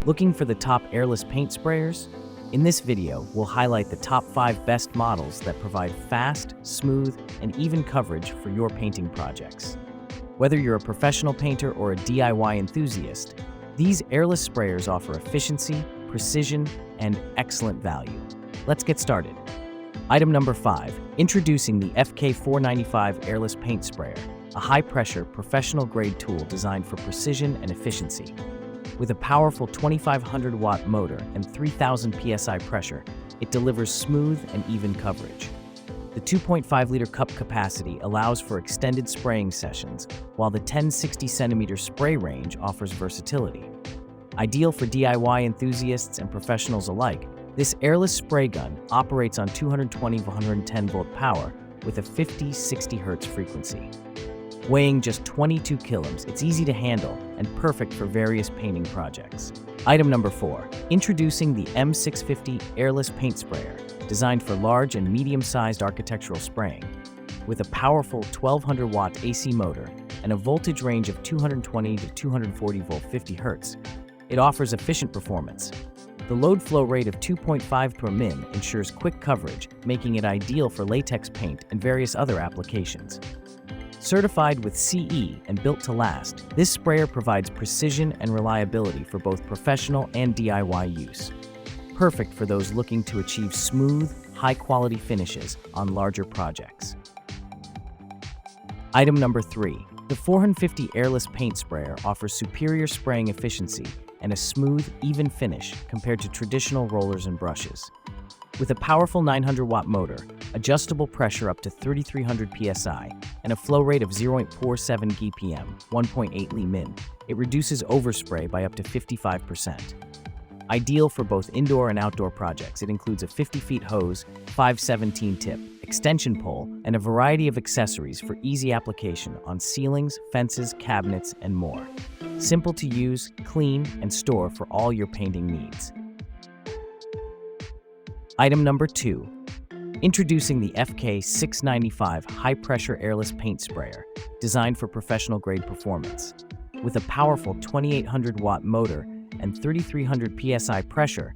Looking for the top airless paint sprayers? In this video, we'll highlight the top 5 best models that provide fast, smooth, and even coverage for your painting projects. Whether you're a professional painter or a DIY enthusiast, these airless sprayers offer efficiency, precision, and excellent value. Let's get started. Item number 5, introducing the FK495 Airless Paint Sprayer, a high-pressure, professional-grade tool designed for precision and efficiency. With a powerful 2,500-watt motor and 3,000 psi pressure, it delivers smooth and even coverage. The 2.5-liter cup capacity allows for extended spraying sessions, while the 10-60-centimeter spray range offers versatility. Ideal for DIY enthusiasts and professionals alike, this airless spray gun operates on 220-110-volt power with a 50-60 Hz frequency. Weighing just 22 kilograms, it's easy to handle and perfect for various painting projects. Item number 4, introducing the M650 Airless Paint Sprayer, designed for large and medium-sized architectural spraying. With a powerful 1,200-watt AC motor and a voltage range of 220 to 240 volt 50 Hz, it offers efficient performance. The load flow rate of 2.5 per min ensures quick coverage, making it ideal for latex paint and various other applications. Certified with CE and built to last, this sprayer provides precision and reliability for both professional and DIY use. Perfect for those looking to achieve smooth, high-quality finishes on larger projects. Item number 3, the 450 Airless Paint Sprayer offers superior spraying efficiency and a smooth, even finish compared to traditional rollers and brushes. With a powerful 900-watt motor, adjustable pressure up to 3,300 psi, and a flow rate of 0.47 GPM, 1.8 Li min, it reduces overspray by up to 55%. Ideal for both indoor and outdoor projects, it includes a 50-feet hose, 5/17 tip, extension pole, and a variety of accessories for easy application on ceilings, fences, cabinets, and more. Simple to use, clean, and store for all your painting needs. Item number 2, introducing the FK695 High-Pressure Airless Paint Sprayer, designed for professional-grade performance. With a powerful 2,800-watt motor and 3,300 psi pressure,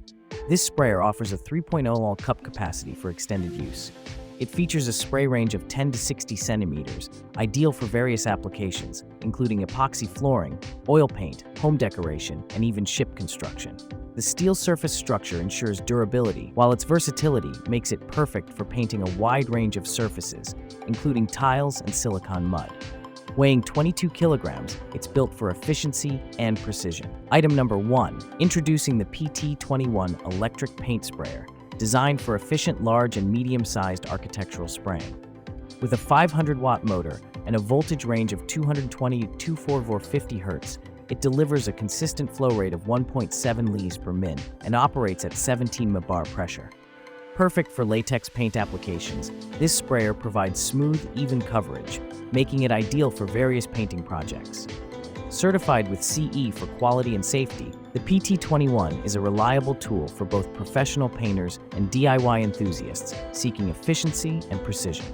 this sprayer offers a 3.0 L cup capacity for extended use. It features a spray range of 10 to 60 centimeters, ideal for various applications, including epoxy flooring, oil paint, home decoration, and even ship construction. The steel surface structure ensures durability, while its versatility makes it perfect for painting a wide range of surfaces, including tiles and silicone mud. Weighing 22 kilograms, it's built for efficiency and precision. Item number 1, introducing the PT21 Electric Paint Sprayer, designed for efficient large and medium-sized architectural spraying. With a 500-watt motor and a voltage range of 220 to 240 Hz, it delivers a consistent flow rate of 1.7 Ls per min and operates at 17 mbar pressure. Perfect for latex paint applications, this sprayer provides smooth, even coverage, making it ideal for various painting projects. Certified with CE for quality and safety, the PT21 is a reliable tool for both professional painters and DIY enthusiasts seeking efficiency and precision.